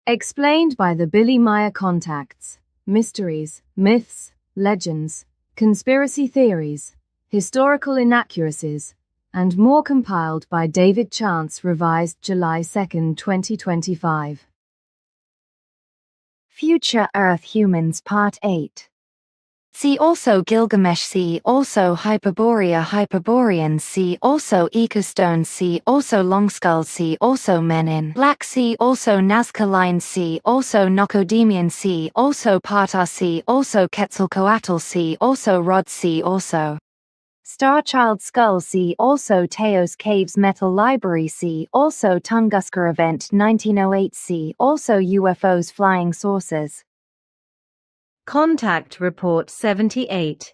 Explained by the Billy Meier Contacts. Mysteries, myths, legends, conspiracy theories, historical inaccuracies, and more, compiled by David Chance, revised July 2, 2025. Future Earth Humans Part 8. See also Gilgamesh. See also Hyperborea, Hyperboreans. See also Ica Stones. See also Longskulls. See also Men in Black. See also Nazca Lines. See also Nokodemion. See also Ptah. See also Quetzalcoatl. See also Rods. See also Starchild Skull. See also Teos Caves Metal Library. See also Tunguska Event 1908. See also UFOs Flying Saucers. Contact Report 78.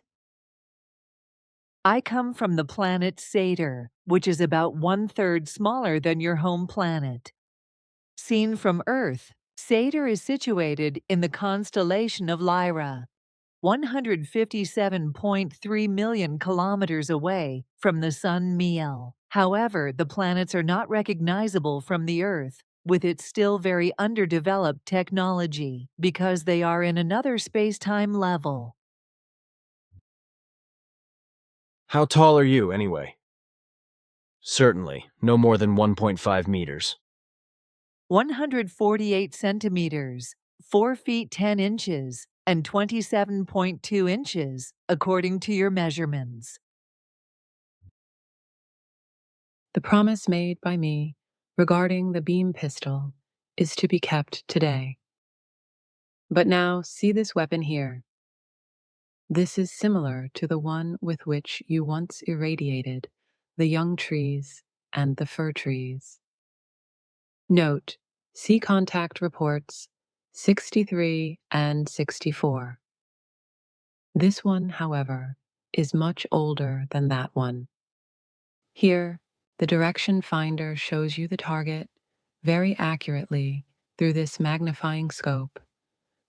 I come from the planet Satyr, which is about 1/3 smaller than your home planet. Seen from Earth, Satyr is situated in the constellation of Lyra, 157.3 million kilometers away from the sun Meier. However, the planets are not recognizable from the Earth, with its still very underdeveloped technology, because they are in another space-time level. How tall are you, anyway? Certainly, no more than 1.5 meters. 148 centimeters, 4 feet 10 inches, and 27.2 inches, according to your measurements. The promise made by me regarding the beam pistol is to be kept today. But now see this weapon here. This is similar to the one with which you once irradiated the young trees and the fir trees. Note, see contact reports 63 and 64. This one, however, is much older than that one. Here, the direction finder shows you the target very accurately through this magnifying scope,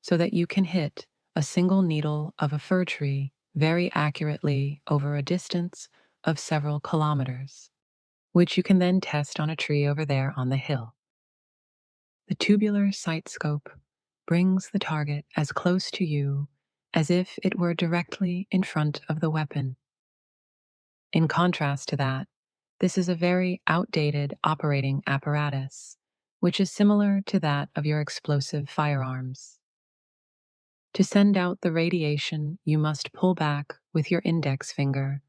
so that you can hit a single needle of a fir tree very accurately over a distance of several kilometers, which you can then test on a tree over there on the hill. The tubular sight scope brings the target as close to you as if it were directly in front of the weapon. In contrast to that, this is a very outdated operating apparatus, which is similar to that of your explosive firearms. To send out the radiation, you must pull back with your index finger,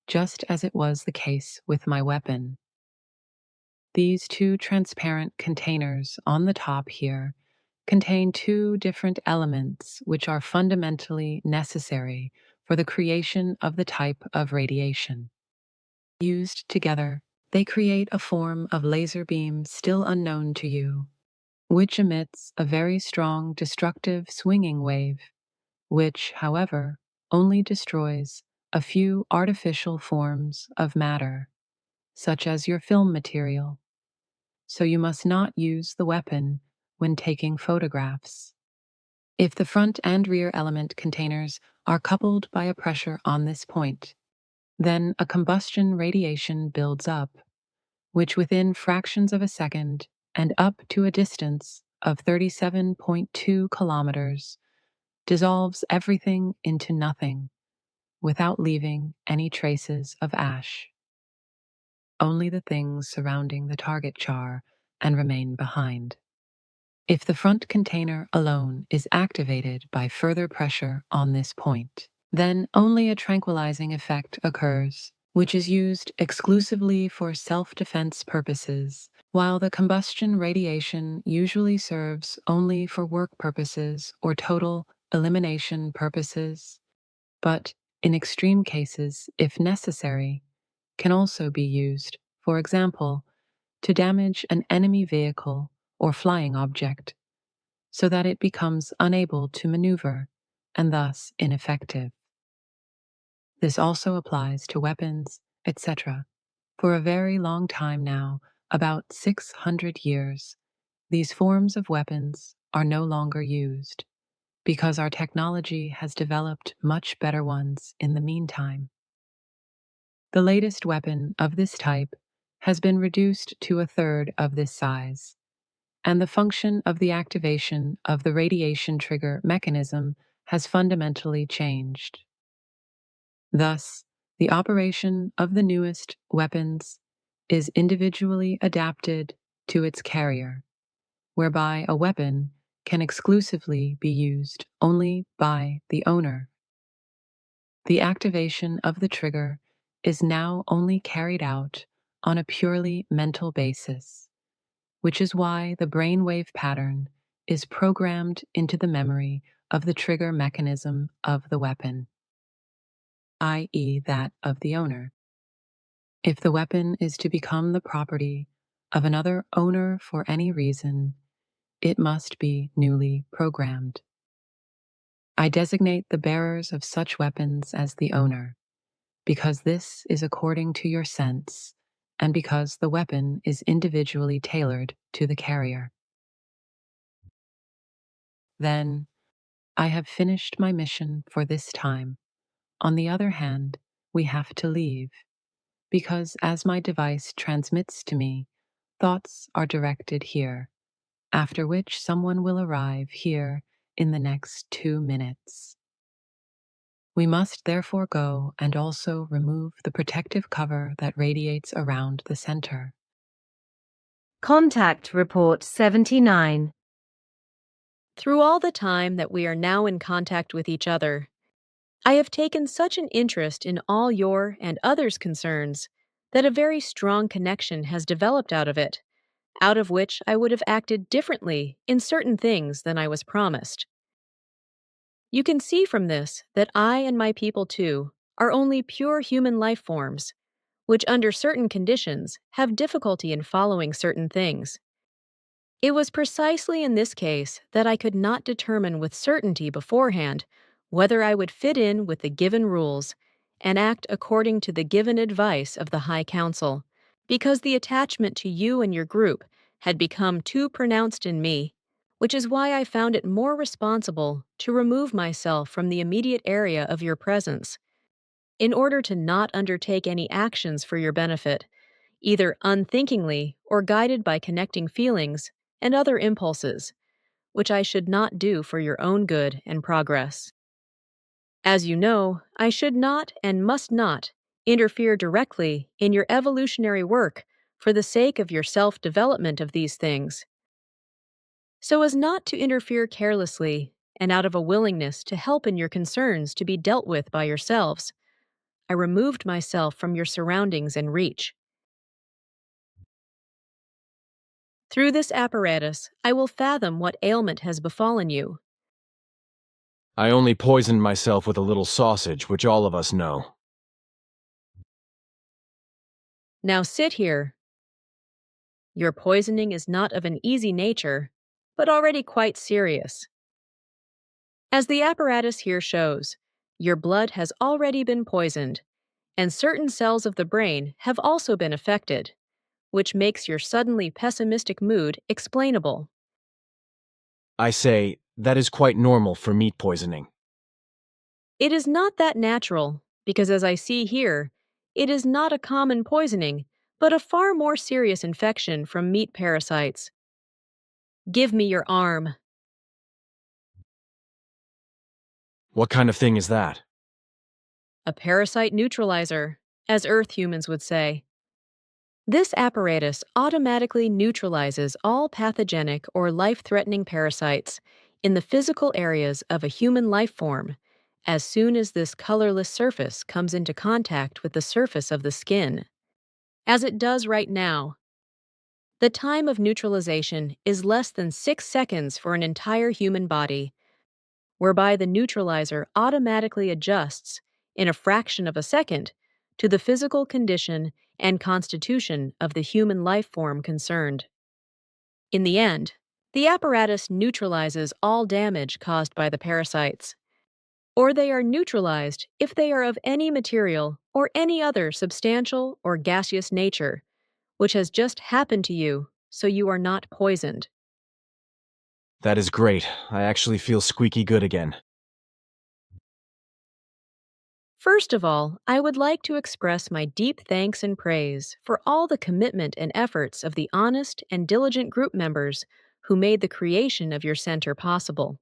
just as it was the case with my weapon. These two transparent containers on the top here contain two different elements which are fundamentally necessary for the creation of the type of radiation. Used together, they create a form of laser beam still unknown to you, which emits a very strong destructive swinging wave, which, however, only destroys a few artificial forms of matter, such as your film material. So you must not use the weapon when taking photographs. If the front and rear element containers are coupled by a pressure on this point, then a combustion radiation builds up, which within fractions of a second and up to a distance of 37.2 kilometers dissolves everything into nothing without leaving any traces of ash. Only the things surrounding the target char and remain behind. If the front container alone is activated by further pressure on this point, then only a tranquilizing effect occurs, which is used exclusively for self-defense purposes, while the combustion radiation usually serves only for work purposes or total elimination purposes, but in extreme cases, if necessary, can also be used, for example, to damage an enemy vehicle or flying object, so that it becomes unable to maneuver and thus ineffective. This also applies to weapons, etc. For a very long time now, about 600 years, these forms of weapons are no longer used, because our technology has developed much better ones in the meantime. The latest weapon of this type has been reduced to a third of this size, and the function of the activation of the radiation trigger mechanism has fundamentally changed. Thus, the operation of the newest weapons is individually adapted to its carrier, whereby a weapon can exclusively be used only by the owner. The activation of the trigger is now only carried out on a purely mental basis, which is why the brainwave pattern is programmed into the memory of the trigger mechanism of the weapon, i.e., that of the owner. If the weapon is to become the property of another owner for any reason, it must be newly programmed. I designate the bearers of such weapons as the owner, because this is according to your sense, and because the weapon is individually tailored to the carrier. Then, I have finished my mission for this time. On the other hand, we have to leave, because as my device transmits to me, thoughts are directed here, after which someone will arrive here in the next 2 minutes. We must therefore go and also remove the protective cover that radiates around the center. Contact Report 79. Through all the time that we are now in contact with each other, I have taken such an interest in all your and others' concerns that a very strong connection has developed out of it, out of which I would have acted differently in certain things than I was promised. You can see from this that I and my people too are only pure human life forms, which under certain conditions have difficulty in following certain things. It was precisely in this case that I could not determine with certainty beforehand whether I would fit in with the given rules and act according to the given advice of the High Council, because the attachment to you and your group had become too pronounced in me, which is why I found it more responsible to remove myself from the immediate area of your presence, in order to not undertake any actions for your benefit, either unthinkingly or guided by connecting feelings and other impulses, which I should not do for your own good and progress. As you know, I should not and must not interfere directly in your evolutionary work for the sake of your self-development of these things, so as not to interfere carelessly and out of a willingness to help in your concerns to be dealt with by yourselves. I removed myself from your surroundings and reach. Through this apparatus, I will fathom what ailment has befallen you. I only poisoned myself with a little sausage, which all of us know. Now sit here. Your poisoning is not of an easy nature, but already quite serious. As the apparatus here shows, your blood has already been poisoned, and certain cells of the brain have also been affected, which makes your suddenly pessimistic mood explainable. I say, that is quite normal for meat poisoning. It is not that natural, because as I see here, it is not a common poisoning, but a far more serious infection from meat parasites. Give me your arm. What kind of thing is that? A parasite neutralizer, as Earth humans would say. This apparatus automatically neutralizes all pathogenic or life-threatening parasites in the physical areas of a human life form as soon as this colorless surface comes into contact with the surface of the skin, as it does right now. The time of neutralization is less than 6 seconds for an entire human body, whereby the neutralizer automatically adjusts in a fraction of a second to the physical condition and constitution of the human life form concerned. In the end, the apparatus neutralizes all damage caused by the parasites, or they are neutralized if they are of any material or any other substantial or gaseous nature, which has just happened to you, so you are not poisoned. That is great. I actually feel squeaky good again. First of all, I would like to express my deep thanks and praise for all the commitment and efforts of the honest and diligent group members who made the creation of your center possible.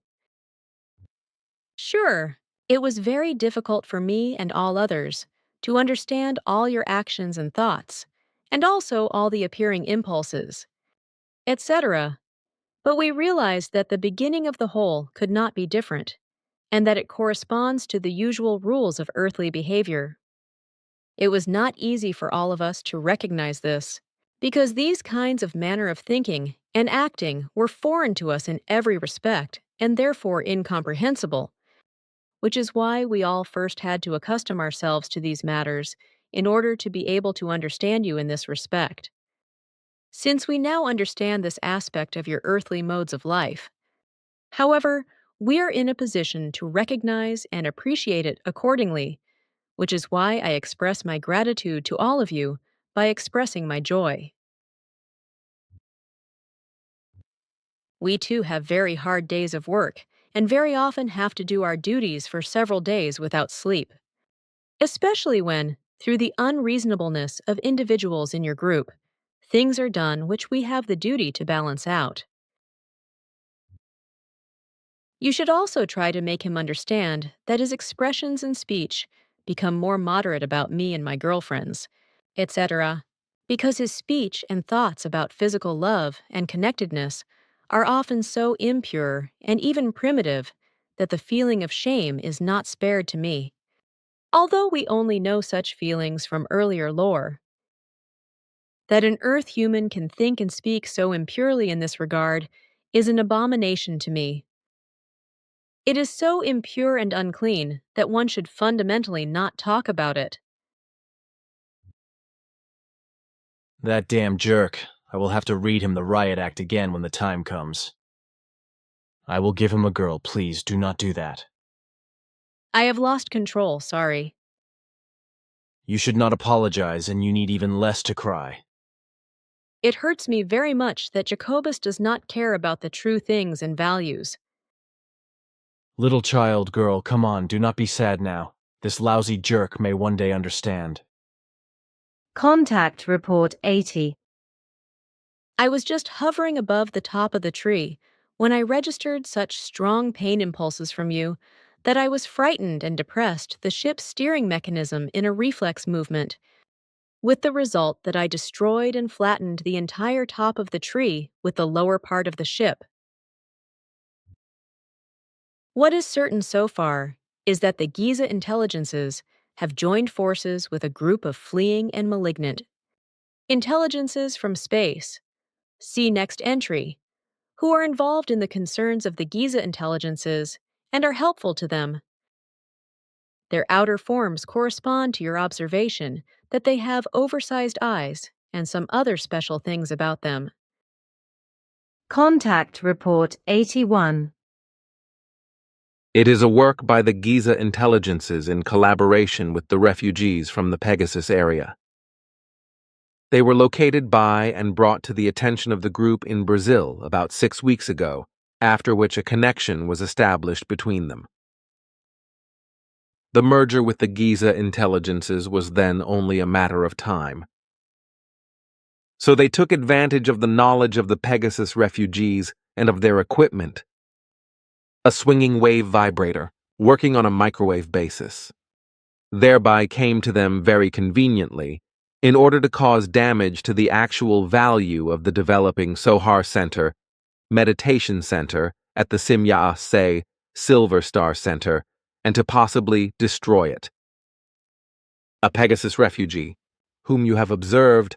Sure, it was very difficult for me and all others to understand all your actions and thoughts, and also all the appearing impulses, etc. But we realized that the beginning of the whole could not be different, and that it corresponds to the usual rules of earthly behavior. It was not easy for all of us to recognize this, because these kinds of manner of thinking and acting were foreign to us in every respect, and therefore incomprehensible, which is why we all first had to accustom ourselves to these matters in order to be able to understand you in this respect. Since we now understand this aspect of your earthly modes of life, however, we are in a position to recognize and appreciate it accordingly, which is why I express my gratitude to all of you by expressing my joy. We too have very hard days of work, and very often have to do our duties for several days without sleep, especially when, through the unreasonableness of individuals in your group, things are done which we have the duty to balance out. You should also try to make him understand that his expressions and speech become more moderate about me and my girlfriends, etc., because his speech and thoughts about physical love and connectedness are often so impure and even primitive that the feeling of shame is not spared to me. Although we only know such feelings from earlier lore, that an Earth human can think and speak so impurely in this regard is an abomination to me. It is so impure and unclean that one should fundamentally not talk about it. That damn jerk. I will have to read him the riot act again when the time comes. I will give him a girl, please do not do that. I have lost control, sorry. You should not apologize, and you need even less to cry. It hurts me very much that Jacobus does not care about the true things and values. Little child, girl, come on, do not be sad now. This lousy jerk may one day understand. Contact Report 80. I was just hovering above the top of the tree when I registered such strong pain impulses from you that I was frightened and depressed the ship's steering mechanism in a reflex movement, with the result that I destroyed and flattened the entire top of the tree with the lower part of the ship. What is certain so far is that the Giza intelligences have joined forces with a group of fleeing and malignant intelligences from space, see next entry, who are involved in the concerns of the Giza intelligences and are helpful to them. Their outer forms correspond to your observation that they have oversized eyes and some other special things about them. Contact Report 81. It is a work by the Giza intelligences in collaboration with the refugees from the Pegasus area. They were located by and brought to the attention of the group in Brazil about 6 weeks ago, after which a connection was established between them. The merger with the Giza intelligences was then only a matter of time. So they took advantage of the knowledge of the Pegasus refugees and of their equipment, a swinging wave vibrator, working on a microwave basis, thereby came to them very conveniently in order to cause damage to the actual value of the developing Sohar Center, Meditation Center at the Semjase Silver Star Center, and to possibly destroy it. A Pegasus refugee, whom you have observed,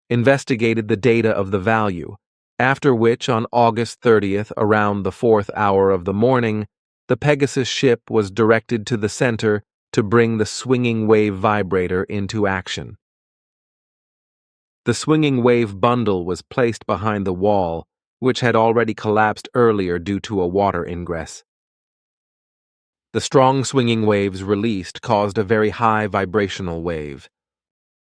investigated the data of the value, after which on August 30th, around the 4th hour of the morning, the Pegasus ship was directed to the center to bring the swinging wave vibrator into action. The swinging wave bundle was placed behind the wall, which had already collapsed earlier due to a water ingress. The strong swinging waves released caused a very high vibrational wave,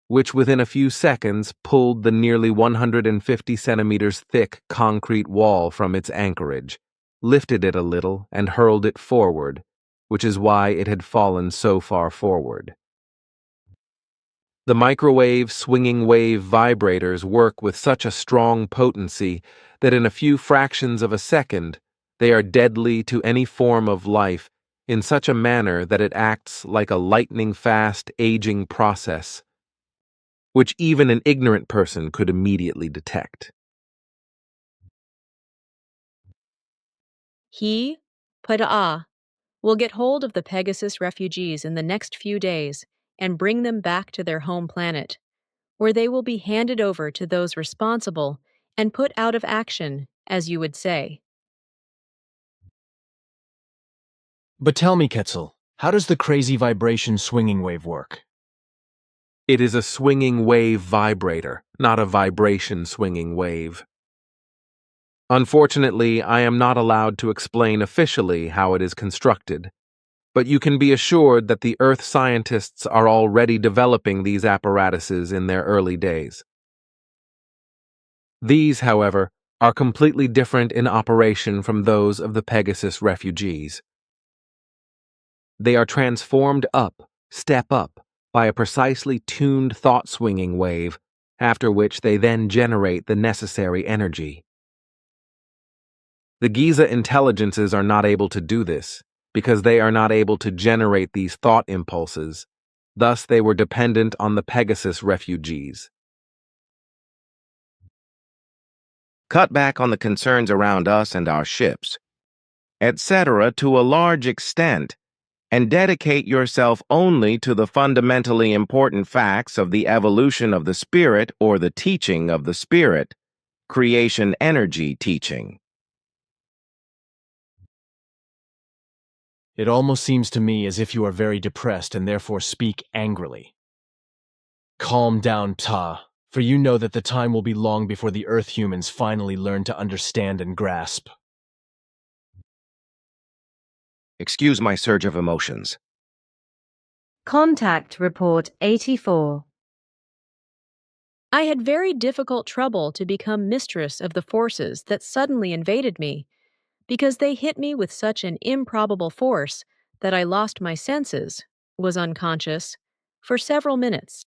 which within a few seconds pulled the nearly 150 centimeters thick concrete wall from its anchorage, lifted it a little, and hurled it forward, which is why it had fallen so far forward. The microwave swinging wave vibrators work with such a strong potency that in a few fractions of a second, they are deadly to any form of life in such a manner that it acts like a lightning-fast aging process, which even an ignorant person could immediately detect. He, Ptah, will get hold of the Pegasus refugees in the next few days and bring them back to their home planet, where they will be handed over to those responsible and put out of action, as you would say. But tell me, Quetzal, how does the crazy vibration swinging wave work? It is a swinging wave vibrator, not a vibration swinging wave. Unfortunately, I am not allowed to explain officially how it is constructed, but you can be assured that the Earth scientists are already developing these apparatuses in their early days. These, however, are completely different in operation from those of the Pegasus refugees. They are transformed step up, by a precisely tuned thought-swinging wave, after which they then generate the necessary energy. The Giza intelligences are not able to do this, because they are not able to generate these thought impulses. Thus, they were dependent on the Pegasus refugees. Cut back on the concerns around us and our ships, etc. to a large extent, and dedicate yourself only to the fundamentally important facts of the evolution of the spirit or the teaching of the spirit, creation energy teaching. It almost seems to me as if you are very depressed and therefore speak angrily. Calm down, Ptah, for you know that the time will be long before the Earth humans finally learn to understand and grasp. Excuse my surge of emotions. Contact Report 84. I had very difficult trouble to become mistress of the forces that suddenly invaded me, because they hit me with such an improbable force that I lost my senses, was unconscious, for several minutes.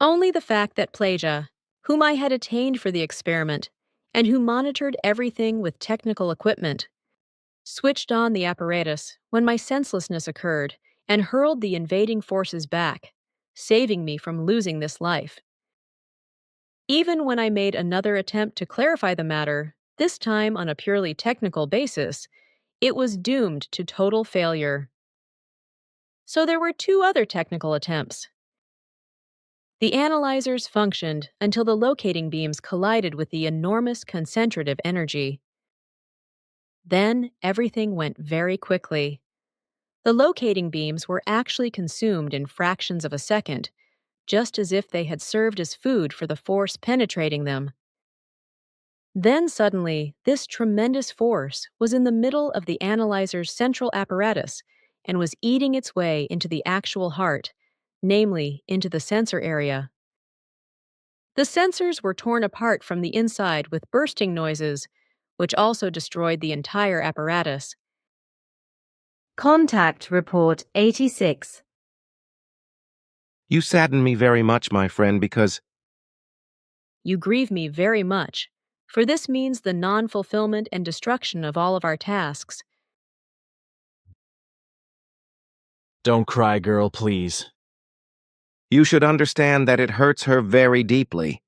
Only the fact that Ptah, whom I had attained for the experiment, and who monitored everything with technical equipment, switched on the apparatus when my senselessness occurred and hurled the invading forces back, saving me from losing this life. Even when I made another attempt to clarify the matter, this time on a purely technical basis, it was doomed to total failure. So there were two other technical attempts. The analyzers functioned until the locating beams collided with the enormous concentrative energy. Then everything went very quickly. The locating beams were actually consumed in fractions of a second, just as if they had served as food for the force penetrating them. Then suddenly, this tremendous force was in the middle of the analyzer's central apparatus and was eating its way into the actual heart, namely into the sensor area. The sensors were torn apart from the inside with bursting noises, which also destroyed the entire apparatus. Contact Report 86. You sadden me very much, my friend, because You grieve me very much, for this means the non-fulfillment and destruction of all of our tasks. Don't cry, girl, please. you should understand that it hurts her very deeply.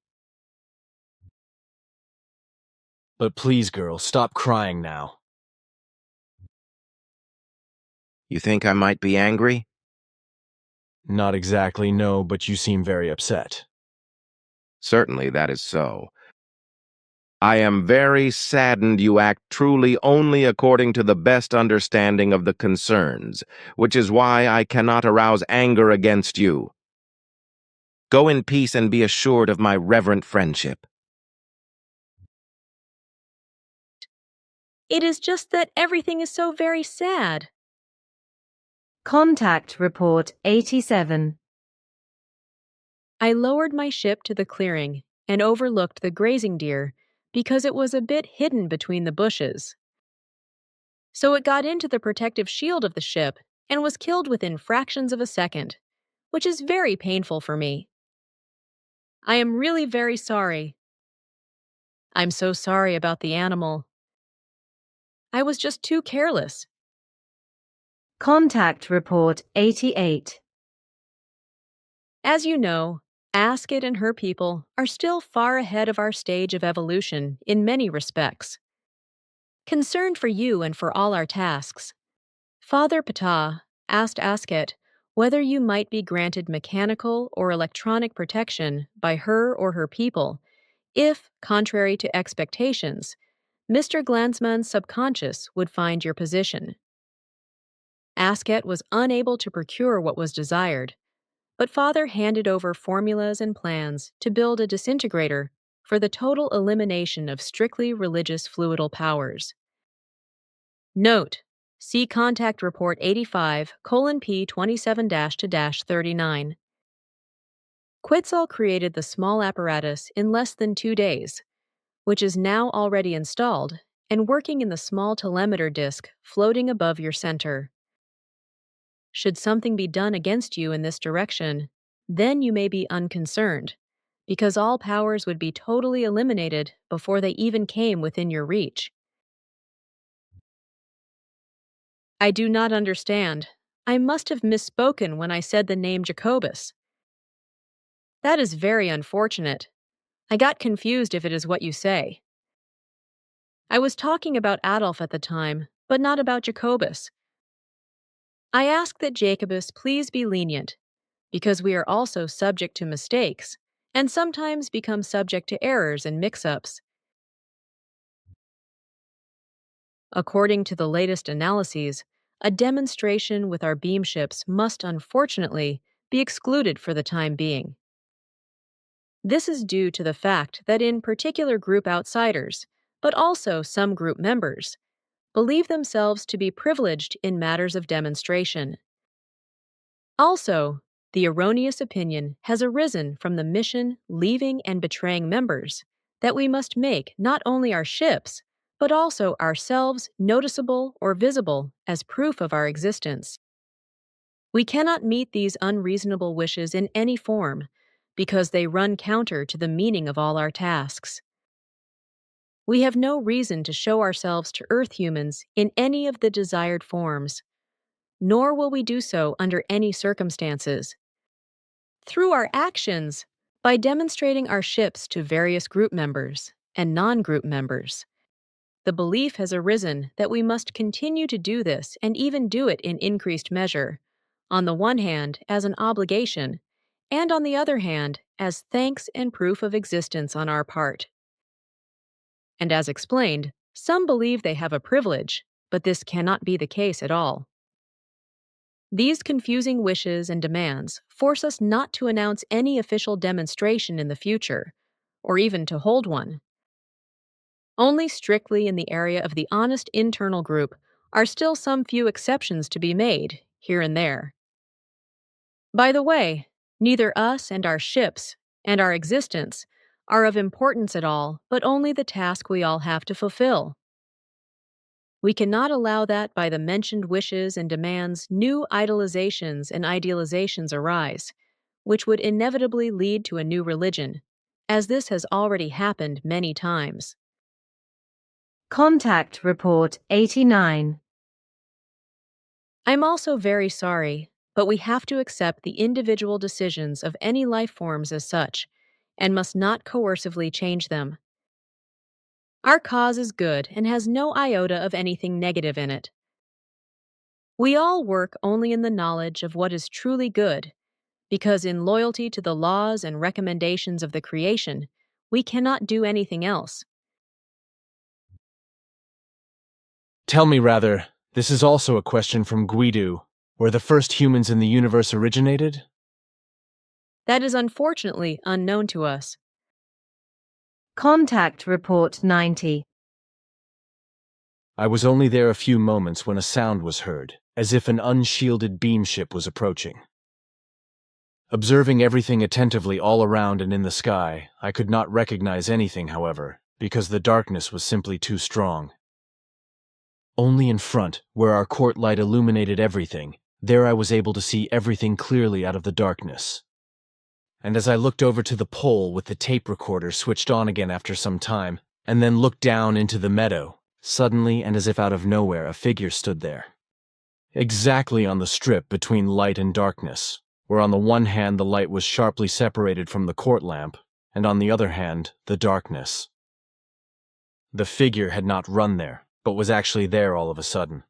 But please, girl, stop crying now. You think I might be angry? Not exactly, no, but you seem very upset. Certainly that is so. I am very saddened you act truly only according to the best understanding of the concerns, which is why I cannot arouse anger against you. Go in peace and be assured of my reverent friendship. It is just that everything is so very sad. Contact Report 87. I lowered my ship to the clearing and overlooked the grazing deer because it was a bit hidden between the bushes. So it got into the protective shield of the ship and was killed within fractions of a second, which is very painful for me. I am really very sorry. I'm so sorry about the animal. I was just too careless. Contact Report 88. As you know, Asket and her people are still far ahead of our stage of evolution in many respects. Concerned for you and for all our tasks, Father Ptah asked Asket whether you might be granted mechanical or electronic protection by her or her people if, contrary to expectations, Mr. Glansman's subconscious would find your position. Asket was unable to procure what was desired, but Father handed over formulas and plans to build a disintegrator for the total elimination of strictly religious fluidal powers. Note: see Contact Report 85:P 27-39. Quetzal created the small apparatus in less than 2 days, which is now already installed and working in the small telemeter disc floating above your center. Should something be done against you in this direction, then you may be unconcerned, because all powers would be totally eliminated before they even came within your reach. I do not understand. I must have misspoken when I said the name Jacobus. That is very unfortunate. I got confused if it is what you say. I was talking about Adolf at the time, but not about Jacobus. I ask that Jacobus please be lenient, because we are also subject to mistakes, and sometimes become subject to errors and mix-ups. According to the latest analyses, a demonstration with our beam ships must unfortunately be excluded for the time being. This is due to the fact that in particular group outsiders, but also some group members, believe themselves to be privileged in matters of demonstration. Also, the erroneous opinion has arisen from the mission leaving and betraying members that we must make not only our ships, but also ourselves noticeable or visible as proof of our existence. We cannot meet these unreasonable wishes in any form, because they run counter to the meaning of all our tasks. We have no reason to show ourselves to Earth humans in any of the desired forms, nor will we do so under any circumstances. Through our actions, by demonstrating our ships to various group members and non-group members, the belief has arisen that we must continue to do this and even do it in increased measure, on the one hand as an obligation, and on the other hand as thanks and proof of existence on our part. And as explained, some believe they have a privilege, but this cannot be the case at all. These confusing wishes and demands force us not to announce any official demonstration in the future, or even to hold one. Only strictly in the area of the honest internal group are still some few exceptions to be made, here and there. By the way, neither us and our ships, and our existence, are of importance at all, but only the task we all have to fulfill. We cannot allow that by the mentioned wishes and demands new idolizations and idealizations arise, which would inevitably lead to a new religion, as this has already happened many times. Contact Report 89. I'm also very sorry, but we have to accept the individual decisions of any life forms as such, and must not coercively change them. Our cause is good and has no iota of anything negative in it. We all work only in the knowledge of what is truly good, because in loyalty to the laws and recommendations of the creation, we cannot do anything else. Tell me rather, this is also a question from Guidu, where the first humans in the universe originated? That is unfortunately unknown to us. Contact Report 90. I was only there a few moments when a sound was heard, as if an unshielded beam ship was approaching. Observing everything attentively all around and in the sky, I could not recognize anything, however, because the darkness was simply too strong. Only in front, where our court light illuminated everything, there I was able to see everything clearly out of the darkness. and as I looked over to the pole with the tape recorder switched on again after some time, and then looked down into the meadow, suddenly and as if out of nowhere a figure stood there. Exactly on the strip between light and darkness, where on the one hand the light was sharply separated from the court lamp, and on the other hand, the darkness. The figure had not run there, but was actually there all of a sudden.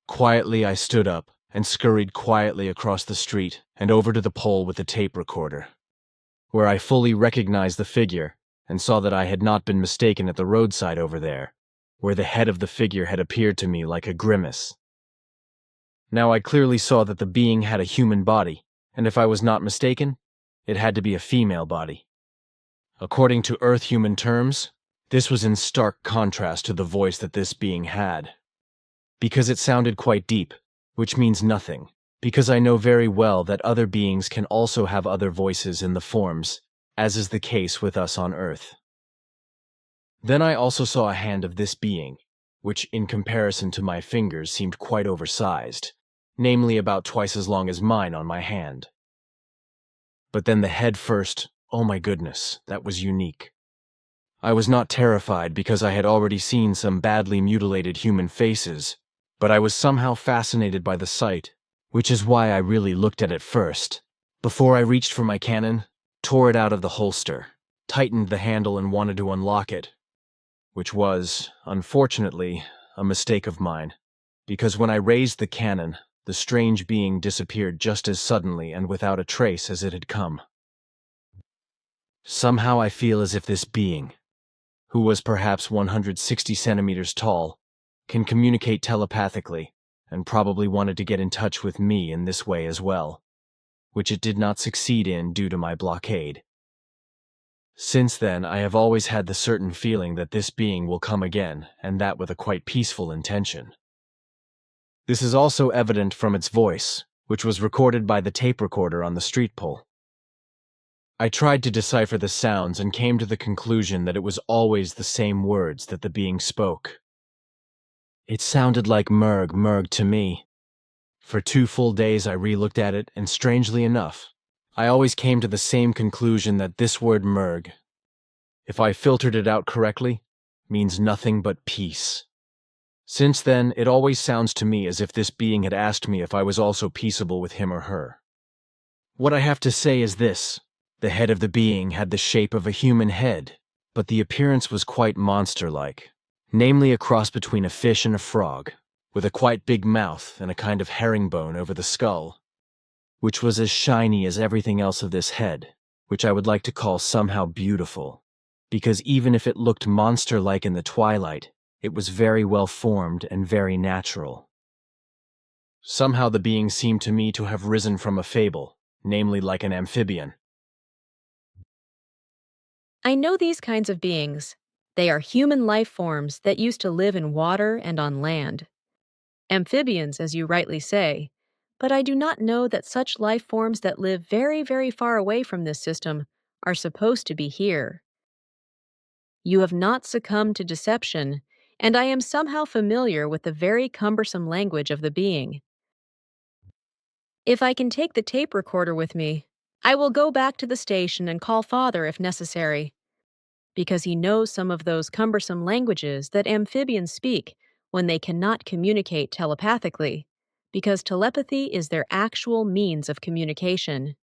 Quietly I stood up and scurried quietly across the street and over to the pole with the tape recorder, where I fully recognized the figure and saw that I had not been mistaken at the roadside over there, where the head of the figure had appeared to me like a grimace. Now I clearly saw that the being had a human body, and if I was not mistaken, it had to be a female body. According to Earth-human terms, this was in stark contrast to the voice that this being had. Because it sounded quite deep, which means nothing, because I know very well that other beings can also have other voices in the forms, as is the case with us on Earth. Then I also saw a hand of this being, which in comparison to my fingers seemed quite oversized, namely about twice as long as mine on my hand. But then the head first, oh my goodness, that was unique. I was not terrified because I had already seen some badly mutilated human faces, but I was somehow fascinated by the sight, which is why I really looked at it first. Before I reached for my cannon, tore it out of the holster, tightened the handle and wanted to unlock it, which was, unfortunately, a mistake of mine, because when I raised the cannon, the strange being disappeared just as suddenly and without a trace as it had come. Somehow I feel as if this being, who was perhaps 160 centimeters tall, can communicate telepathically, and probably wanted to get in touch with me in this way as well, which it did not succeed in due to my blockade. Since then, I have always had the certain feeling that this being will come again, and that with a quite peaceful intention. This is also evident from its voice, which was recorded by the tape recorder on the street pole. I tried to decipher the sounds and came to the conclusion that it was always the same words that the being spoke. It sounded like Murg, Murg to me. For 2 full days I re-looked at it, and strangely enough, I always came to the same conclusion that this word Murg, if I filtered it out correctly, means nothing but peace. Since then, it always sounds to me as if this being had asked me if I was also peaceable with him or her. What I have to say is this: the head of the being had the shape of a human head, but the appearance was quite monster-like, namely a cross between a fish and a frog, with a quite big mouth and a kind of herringbone over the skull, which was as shiny as everything else of this head, which I would like to call somehow beautiful, because even if it looked monster-like in the twilight, it was very well formed and very natural. Somehow the being seemed to me to have risen from a fable, namely like an amphibian. I know these kinds of beings. They are human life forms that used to live in water and on land. Amphibians, as you rightly say, but I do not know that such life forms that live very, very far away from this system are supposed to be here. You have not succumbed to deception, and I am somehow familiar with the very cumbersome language of the being. If I can take the tape recorder with me, I will go back to the station and call Father if necessary, because he knows some of those cumbersome languages that amphibians speak when they cannot communicate telepathically, because telepathy is their actual means of communication.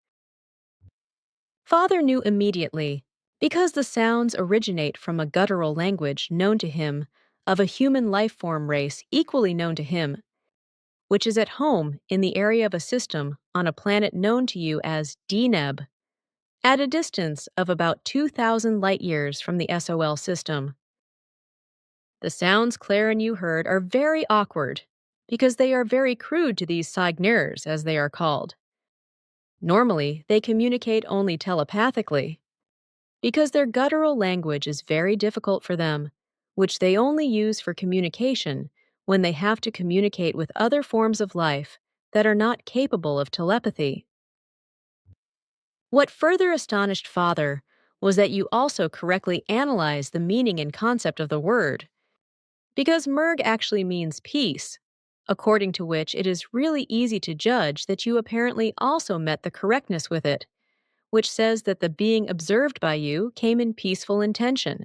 Father knew immediately, because the sounds originate from a guttural language known to him of a human life form race equally known to him, which is at home in the area of a system on a planet known to you as Deneb, at a distance of about 2,000 light-years from the SOL system. The sounds Claire and you heard are very awkward, because they are very crude to these Cygners, as they are called. Normally, they communicate only telepathically, because their guttural language is very difficult for them, which they only use for communication when they have to communicate with other forms of life that are not capable of telepathy. What further astonished Father was that you also correctly analyzed the meaning and concept of the word, because Murg actually means peace, according to which it is really easy to judge that you apparently also met the correctness with it, which says that the being observed by you came in peaceful intention.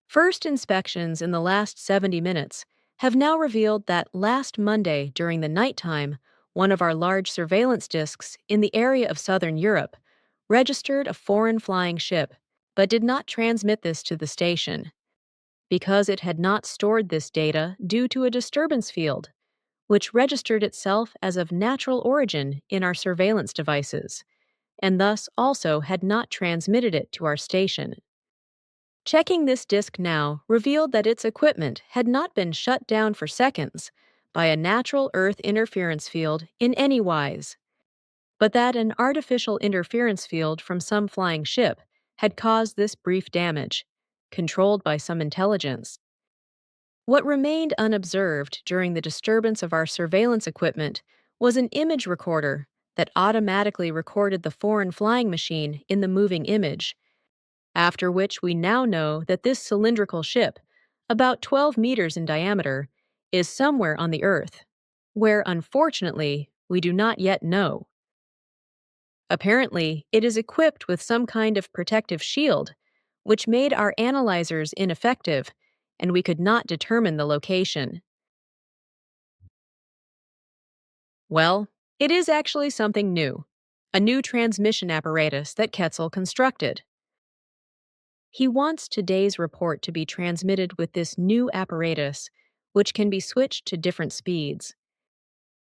First inspections in the last 70 minutes have now revealed that last Monday during the nighttime, one of our large surveillance disks in the area of southern Europe registered a foreign flying ship, but did not transmit this to the station, because it had not stored this data due to a disturbance field, which registered itself as of natural origin in our surveillance devices, and thus also had not transmitted it to our station. Checking this disk now revealed that its equipment had not been shut down for seconds by a natural Earth interference field in any wise, but that an artificial interference field from some flying ship had caused this brief damage, controlled by some intelligence. What remained unobserved during the disturbance of our surveillance equipment was an image recorder that automatically recorded the foreign flying machine in the moving image, after which we now know that this cylindrical ship, about 12 meters in diameter, is somewhere on the Earth, where, unfortunately, we do not yet know. Apparently, it is equipped with some kind of protective shield, which made our analyzers ineffective, and we could not determine the location. Well, it is actually something new, a new transmission apparatus that Quetzal constructed. He wants today's report to be transmitted with this new apparatus, which can be switched to different speeds.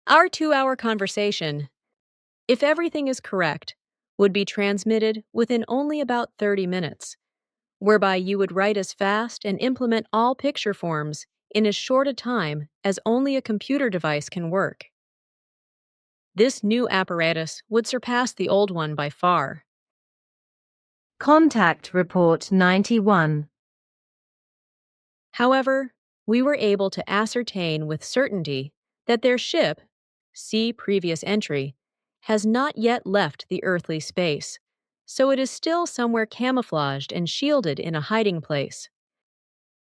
Our 2-hour conversation, if everything is correct, would be transmitted within only about 30 minutes, whereby you would write as fast and implement all picture forms in as short a time as only a computer device can work. This new apparatus would surpass the old one by far. Contact Report 91. However, we were able to ascertain with certainty that their ship, see previous entry, has not yet left the earthly space, so it is still somewhere camouflaged and shielded in a hiding place.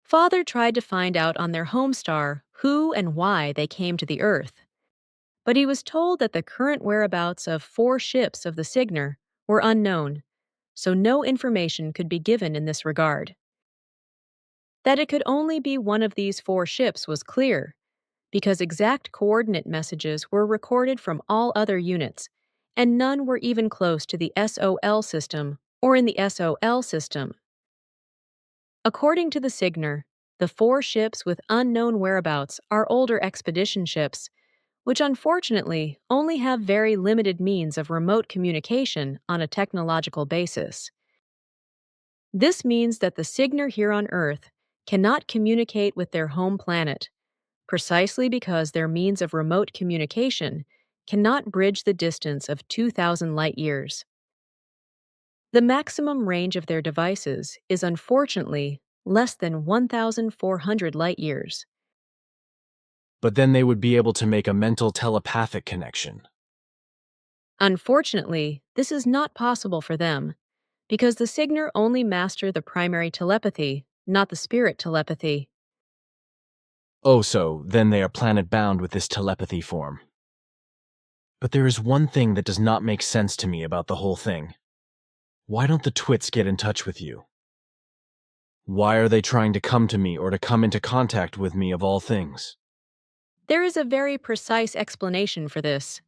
Father tried to find out on their home star who and why they came to the Earth, but he was told that the current whereabouts of 4 ships of the Cygnian were unknown, so no information could be given in this regard. That it could only be one of these 4 ships was clear, because exact coordinate messages were recorded from all other units, and none were even close to the SOL system or in the SOL system. According to the Cygnian, the 4 ships with unknown whereabouts are older expedition ships, which unfortunately only have very limited means of remote communication on a technological basis. This means that the Cygnian here on Earth cannot communicate with their home planet, precisely because their means of remote communication cannot bridge the distance of 2,000 light-years. The maximum range of their devices is unfortunately less than 1,400 light-years. But then they would be able to make a mental telepathic connection. Unfortunately, this is not possible for them, because the Cygnian only master the primary telepathy, not the spirit telepathy. Oh, so then they are planet-bound with this telepathy form. But there is one thing that does not make sense to me about the whole thing. Why don't the twits get in touch with you? Why are they trying to come to me or to come into contact with me of all things? There is a very precise explanation for this.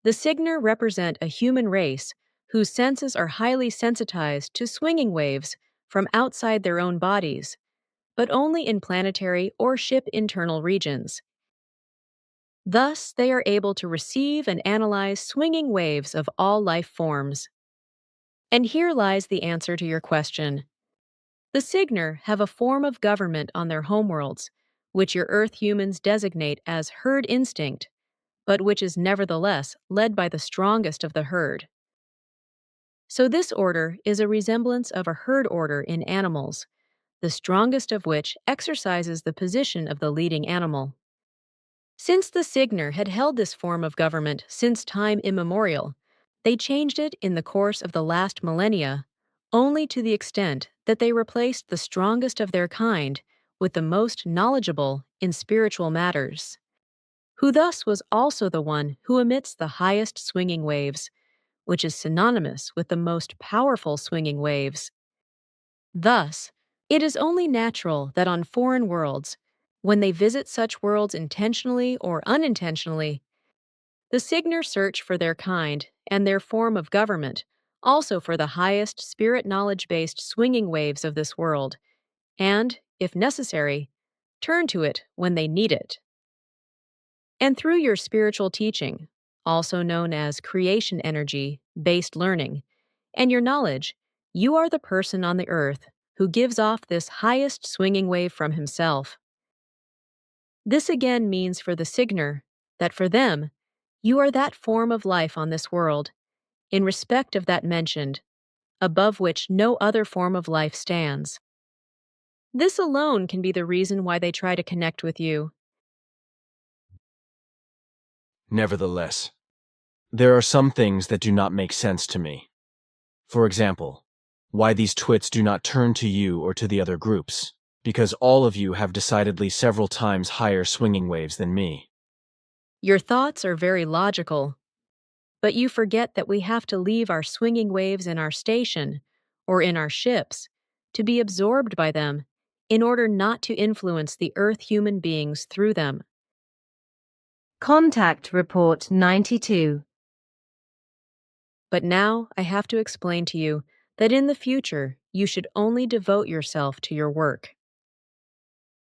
The Cygnian represent a human race whose senses are highly sensitized to swinging waves from outside their own bodies, but only in planetary or ship internal regions. Thus, they are able to receive and analyze swinging waves of all life forms. And here lies the answer to your question. The Cygnian have a form of government on their homeworlds, which your Earth humans designate as herd instinct, but which is nevertheless led by the strongest of the herd. So this order is a resemblance of a herd order in animals, the strongest of which exercises the position of the leading animal. Since the Cygnian had held this form of government since time immemorial, they changed it in the course of the last millennia, only to the extent that they replaced the strongest of their kind with the most knowledgeable in spiritual matters, who thus was also the one who emits the highest swinging waves, which is synonymous with the most powerful swinging waves. Thus, it is only natural that on foreign worlds, when they visit such worlds intentionally or unintentionally, the Cygner search for their kind and their form of government, also for the highest spirit knowledge-based swinging waves of this world, and, if necessary, turn to it when they need it. And through your spiritual teaching, also known as creation energy-based learning, and your knowledge, you are the person on the earth who gives off this highest swinging wave from himself. This again means for the Cygner that for them, you are that form of life on this world, in respect of that mentioned, above which no other form of life stands. This alone can be the reason why they try to connect with you. Nevertheless, there are some things that do not make sense to me. For example, why these twits do not turn to you or to the other groups, because all of you have decidedly several times higher swinging waves than me. Your thoughts are very logical, but you forget that we have to leave our swinging waves in our station, or in our ships, to be absorbed by them, in order not to influence the Earth human beings through them. Contact Report 92. But now I have to explain to you that in the future you should only devote yourself to your work.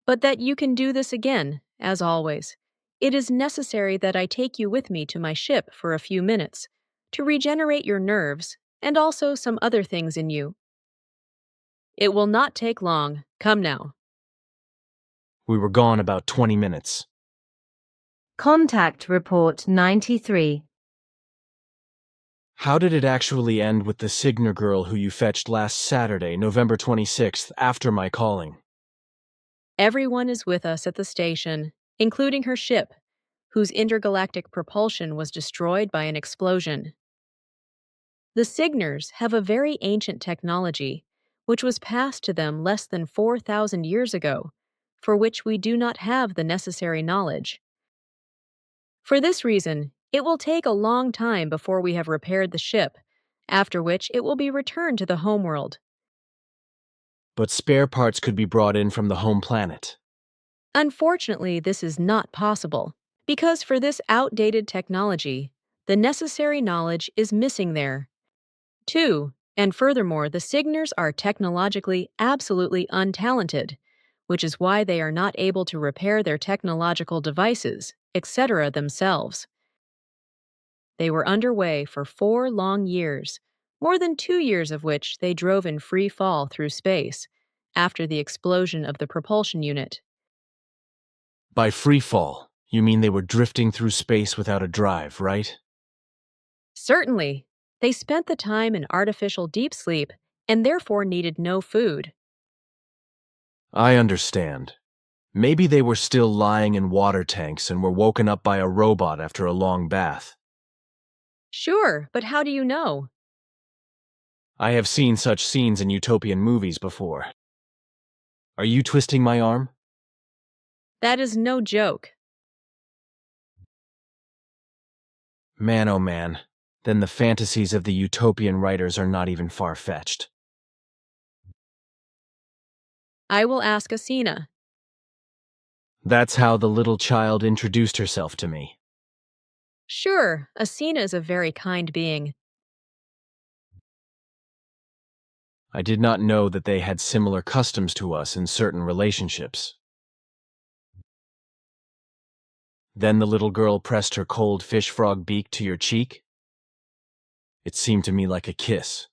But that you can do this again, as always. It is necessary that I take you with me to my ship for a few minutes, to regenerate your nerves and also some other things in you. It will not take long. Come now. We were gone about 20 minutes. Contact Report 93. How did it actually end with the Cygner girl who you fetched last Saturday, November 26th, after my calling? Everyone is with us at the station, including her ship, whose intergalactic propulsion was destroyed by an explosion. The Cygners have a very ancient technology, which was passed to them less than 4,000 years ago, for which we do not have the necessary knowledge. For this reason, it will take a long time before we have repaired the ship, after which it will be returned to the homeworld. But spare parts could be brought in from the home planet. Unfortunately, this is not possible, because for this outdated technology, the necessary knowledge is missing there. 2. And furthermore, the Cygners are technologically absolutely untalented, which is why they are not able to repair their technological devices, etc. themselves. They were underway for 4 long years, more than 2 years of which they drove in free fall through space, after the explosion of the propulsion unit. By free fall, you mean they were drifting through space without a drive, right? Certainly. They spent the time in artificial deep sleep and therefore needed no food. I understand. Maybe they were still lying in water tanks and were woken up by a robot after a long bath. Sure, but how do you know? I have seen such scenes in utopian movies before. Are you twisting my arm? That is no joke. Man, oh man, then the fantasies of the utopian writers are not even far-fetched. I will ask Asina. That's how the little child introduced herself to me. Sure, Asina is a very kind being. I did not know that they had similar customs to us in certain relationships. Then the little girl pressed her cold fish frog beak to your cheek? It seemed to me like a kiss.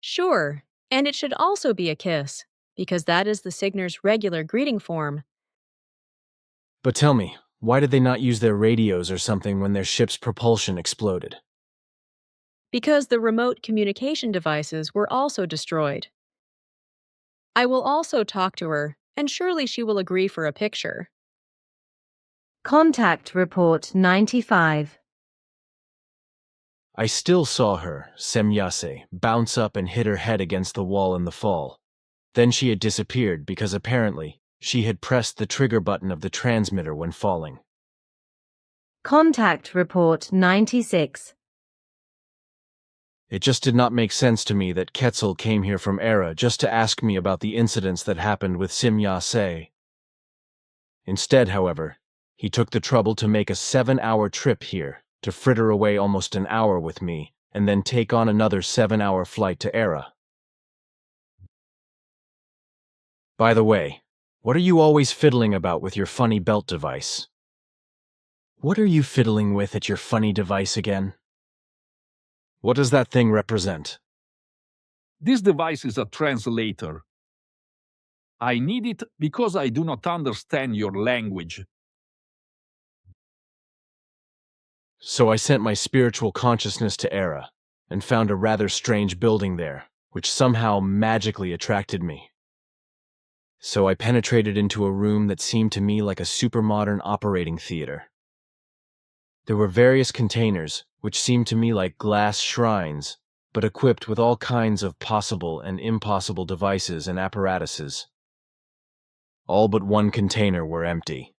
Sure, and it should also be a kiss, because that is the Cygner's regular greeting form. But tell me, why did they not use their radios or something when their ship's propulsion exploded? Because the remote communication devices were also destroyed. I will also talk to her, and surely she will agree for a picture. Contact Report 95. I still saw her, Semjase, bounce up and hit her head against the wall in the fall. Then she had disappeared because apparently she had pressed the trigger button of the transmitter when falling. Contact Report 96. It just did not make sense to me that Quetzal came here from Era just to ask me about the incidents that happened with Semjase. Instead, however, he took the trouble to make a 7-hour trip here to fritter away almost an hour with me and then take on another 7-hour flight to Era. By the way, what are you always fiddling about with your funny belt device? What are you fiddling with at your funny device again? What does that thing represent? This device is a translator. I need it because I do not understand your language. So I sent my spiritual consciousness to Era and found a rather strange building there, which somehow magically attracted me. So I penetrated into a room that seemed to me like a supermodern operating theater. There were various containers, which seemed to me like glass shrines, but equipped with all kinds of possible and impossible devices and apparatuses. All but one container were empty.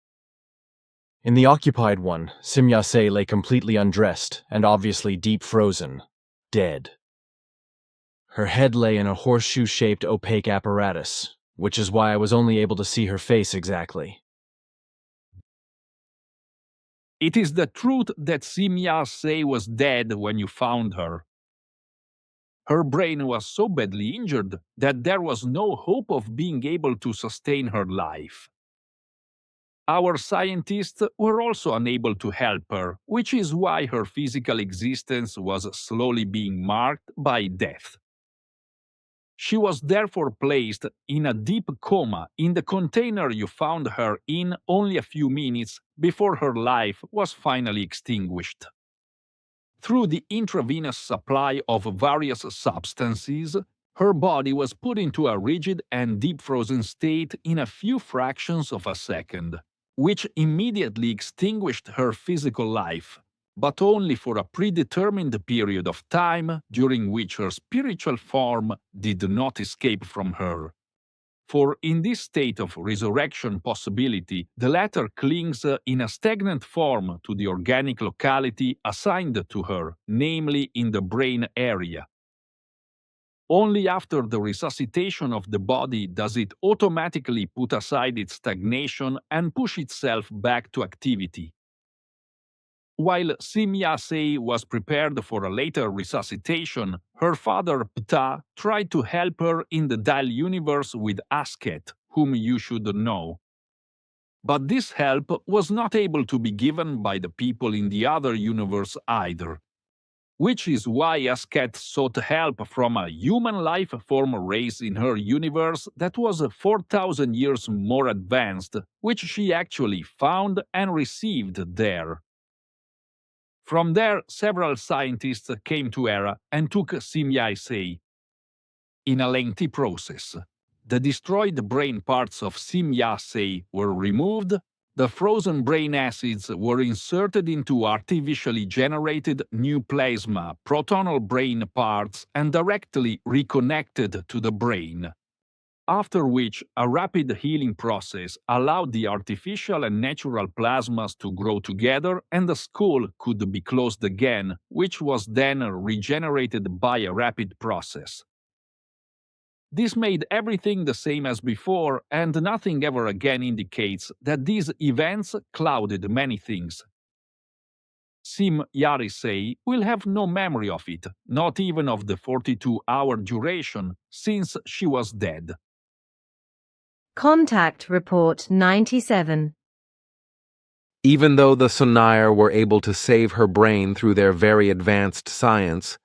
In the occupied one, Semjase lay completely undressed and obviously deep frozen, dead. Her head lay in a horseshoe-shaped opaque apparatus, which is why I was only able to see her face exactly. It is the truth that Semjase was dead when you found her. Her brain was so badly injured that there was no hope of being able to sustain her life. Our scientists were also unable to help her, which is why her physical existence was slowly being marked by death. She was therefore placed in a deep coma in the container you found her in only a few minutes before her life was finally extinguished. Through the intravenous supply of various substances, her body was put into a rigid and deep frozen state in a few fractions of a second, which immediately extinguished her physical life, but only for a predetermined period of time during which her spiritual form did not escape from her. For in this state of resurrection possibility, the latter clings in a stagnant form to the organic locality assigned to her, namely in the brain area. Only after the resuscitation of the body does it automatically put aside its stagnation and push itself back to activity. While Semjase was prepared for a later resuscitation, her father Ptah tried to help her in the Dial universe with Asket, whom you should know. But this help was not able to be given by the people in the other universe either, which is why Asket sought help from a human life form race in her universe that was 4,000 years more advanced, which she actually found and received there. From there, several scientists came to Era and took Semjase. In a lengthy process, the destroyed brain parts of Semjase were removed, the frozen brain acids were inserted into artificially generated new plasma, protonal brain parts, and directly reconnected to the brain. After which, a rapid healing process allowed the artificial and natural plasmas to grow together and the skull could be closed again, which was then regenerated by a rapid process. This made everything the same as before, and nothing ever again indicates that these events clouded many things. Semjase will have no memory of it, not even of the 42-hour duration, since she was dead. Contact Report 97. Even though the Sonair were able to save her brain through their very advanced science,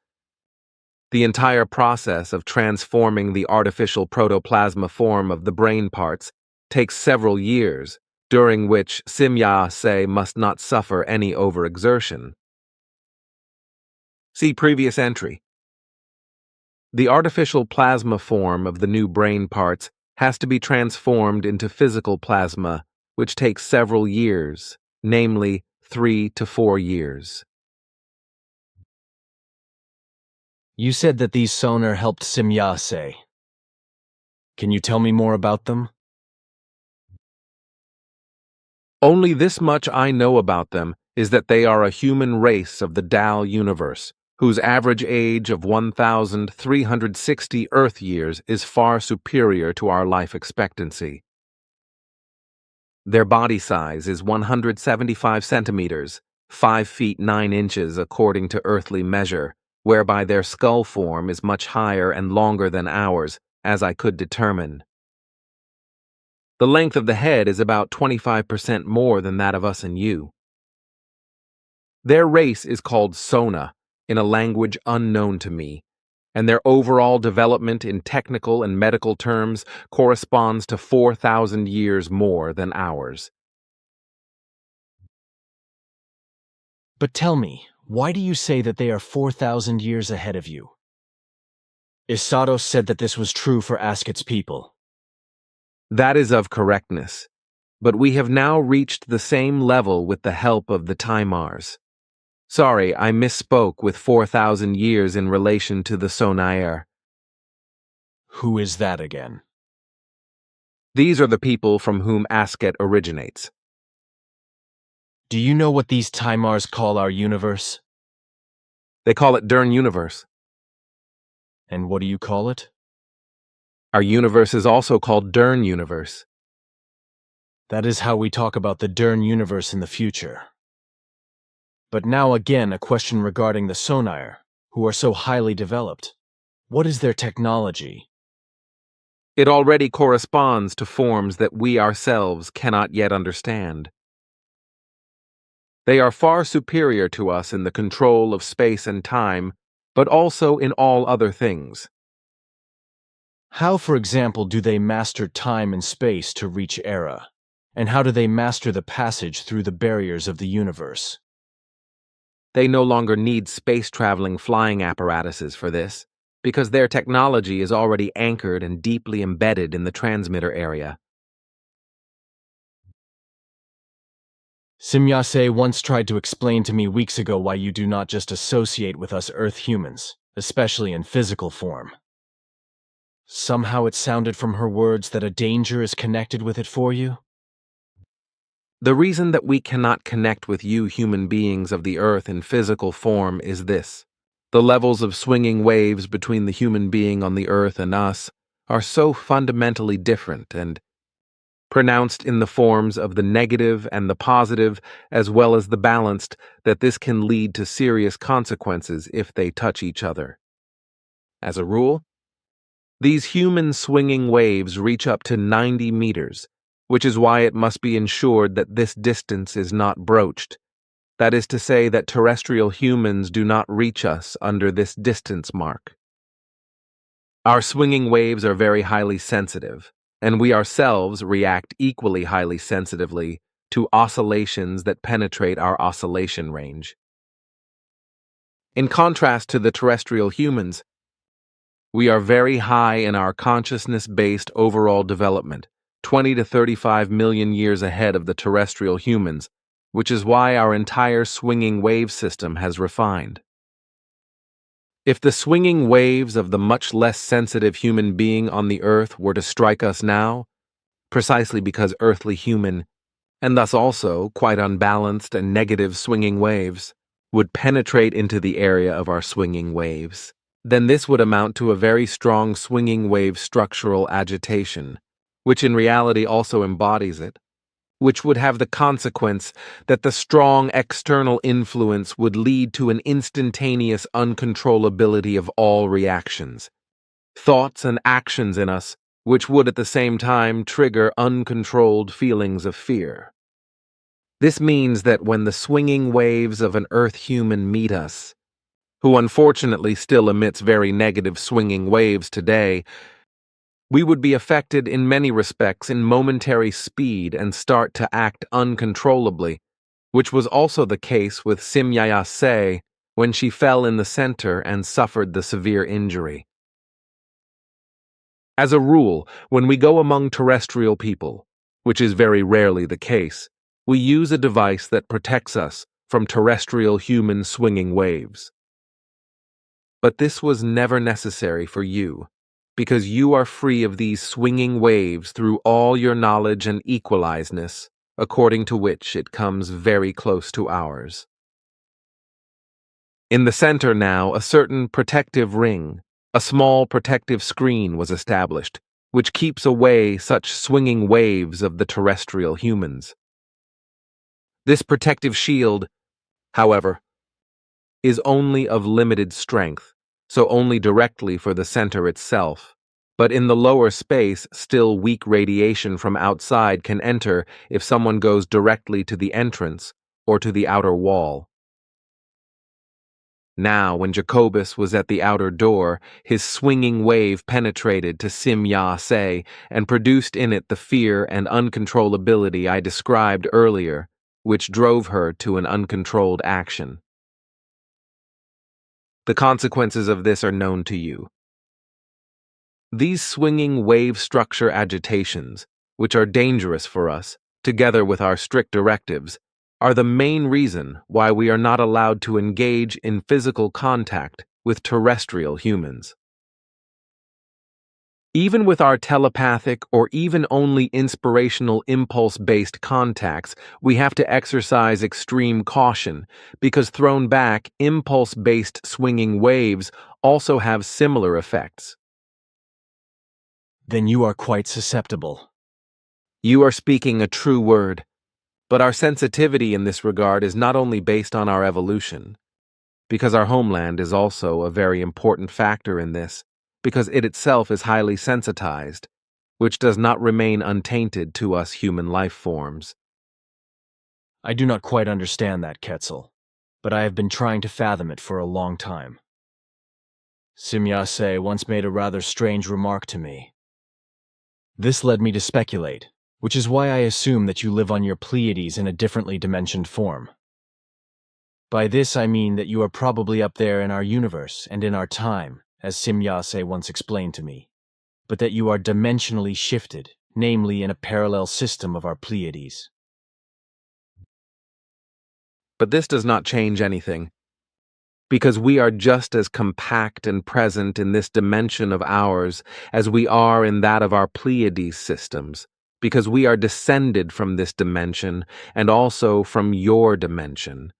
the entire process of transforming the artificial protoplasma form of the brain parts takes several years, during which Semjase must not suffer any overexertion. See previous entry. The artificial plasma form of the new brain parts has to be transformed into physical plasma, which takes several years, namely 3 to 4 years. You said that these sonar helped Semjase. Can you tell me more about them? Only this much I know about them is that they are a human race of the Dial universe, whose average age of 1,360 Earth years is far superior to our life expectancy. Their body size is 175 centimeters, 5 feet 9 inches according to earthly measure, whereby their skull form is much higher and longer than ours, as I could determine. The length of the head is about 25% more than that of us and you. Their race is called Sona, in a language unknown to me, and their overall development in technical and medical terms corresponds to 4,000 years more than ours. But tell me, why do you say that they are 4,000 years ahead of you? Isatos said that this was true for Asket's people. That is of correctness, but we have now reached the same level with the help of the Timars. Sorry, I misspoke with 4,000 years in relation to the Sonaer. Who is that again? These are the people from whom Asket originates. Do you know what these Timars call our universe? They call it Dern Universe. And what do you call it? Our universe is also called Dern Universe. That is how we talk about the Dern Universe in the future. But now again, a question regarding the Sonaer, who are so highly developed. What is their technology? It already corresponds to forms that we ourselves cannot yet understand. They are far superior to us in the control of space and time, but also in all other things. How, for example, do they master time and space to reach Era? And how do they master the passage through the barriers of the universe? They no longer need space-traveling flying apparatuses for this, because their technology is already anchored and deeply embedded in the transmitter area. Semjase once tried to explain to me weeks ago why you do not just associate with us Earth humans, especially in physical form. Somehow it sounded from her words that a danger is connected with it for you? The reason that we cannot connect with you human beings of the Earth in physical form is this. The levels of swinging waves between the human being on the Earth and us are so fundamentally different and pronounced in the forms of the negative and the positive as well as the balanced that this can lead to serious consequences if they touch each other. As a rule, these human swinging waves reach up to 90 meters, which is why it must be ensured that this distance is not broached. That is to say that terrestrial humans do not reach us under this distance mark. Our swinging waves are very highly sensitive, and we ourselves react equally highly sensitively to oscillations that penetrate our oscillation range. In contrast to the terrestrial humans, we are very high in our consciousness-based overall development, 20 to 35 million years ahead of the terrestrial humans, which is why our entire swinging wave system has refined. If the swinging waves of the much less sensitive human being on the Earth were to strike us now, precisely because earthly human, and thus also quite unbalanced and negative swinging waves, would penetrate into the area of our swinging waves, then this would amount to a very strong swinging wave structural agitation, which in reality also embodies it, which would have the consequence that the strong external influence would lead to an instantaneous uncontrollability of all reactions, thoughts and actions in us, which would at the same time trigger uncontrolled feelings of fear. This means that when the swinging waves of an Earth human meet us, who unfortunately still emits very negative swinging waves today, we would be affected in many respects in momentary speed and start to act uncontrollably, which was also the case with Semjase when she fell in the center and suffered the severe injury. As a rule, when we go among terrestrial people, which is very rarely the case, we use a device that protects us from terrestrial human swinging waves. But this was never necessary for you, because you are free of these swinging waves through all your knowledge and equalizeness, according to which it comes very close to ours. In the center now, a certain protective ring, a small protective screen was established, which keeps away such swinging waves of the terrestrial humans. This protective shield, however, is only of limited strength, so only directly for the center itself. But in the lower space, still weak radiation from outside can enter if someone goes directly to the entrance or to the outer wall. Now, when Jacobus was at the outer door, his swinging wave penetrated to Semjase and produced in it the fear and uncontrollability I described earlier, which drove her to an uncontrolled action. The consequences of this are known to you. These swinging wave structure agitations, which are dangerous for us, together with our strict directives, are the main reason why we are not allowed to engage in physical contact with terrestrial humans. Even with our telepathic or even only inspirational impulse-based contacts, we have to exercise extreme caution because thrown back, impulse-based swinging waves also have similar effects. Then you are quite susceptible. You are speaking a true word. But our sensitivity in this regard is not only based on our evolution, because our homeland is also a very important factor in this, because it itself is highly sensitized, which does not remain untainted to us human life forms. I do not quite understand that, Quetzal, but I have been trying to fathom it for a long time. Semjase once made a rather strange remark to me. This led me to speculate, which is why I assume that you live on your Pleiades in a differently dimensioned form. By this I mean that you are probably up there in our universe and in our time, as Semjase once explained to me, but that you are dimensionally shifted, namely in a parallel system of our Pleiades. But this does not change anything, because we are just as compact and present in this dimension of ours as we are in that of our Pleiades systems, because we are descended from this dimension and also from your dimension.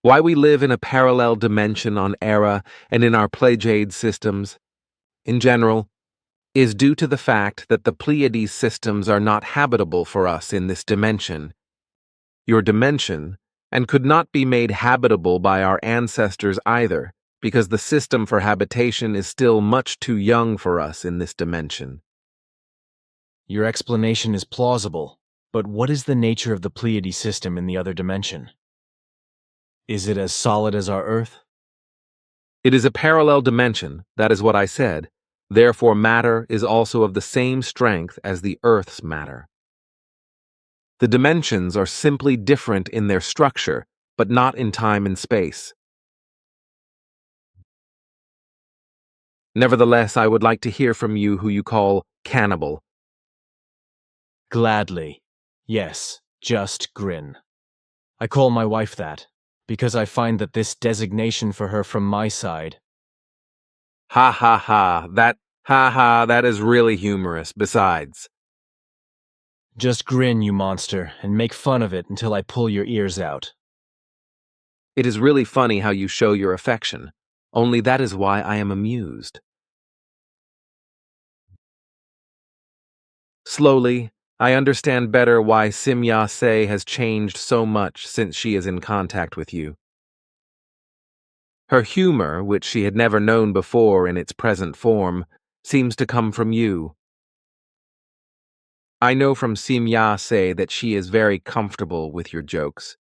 Why we live in a parallel dimension on Era and in our Pleiades systems, in general, is due to the fact that the Pleiades systems are not habitable for us in this dimension. Your dimension, and could not be made habitable by our ancestors either, because the system for habitation is still much too young for us in this dimension. Your explanation is plausible, but what is the nature of the Pleiades system in the other dimension? Is it as solid as our Earth? It is a parallel dimension, that is what I said. Therefore, matter is also of the same strength as the Earth's matter. The dimensions are simply different in their structure, but not in time and space. Nevertheless, I would like to hear from you who you call Cannibal. Gladly. Yes, just grin. I call my wife that, because I find that this designation for her from my side. Ha ha ha, that is really humorous, besides. Just grin, you monster, and make fun of it until I pull your ears out. It is really funny how you show your affection, only that is why I am amused. Slowly, I understand better why Semjase has changed so much since she is in contact with you. Her humor, which she had never known before in its present form, seems to come from you. I know from Semjase that she is very comfortable with your jokes.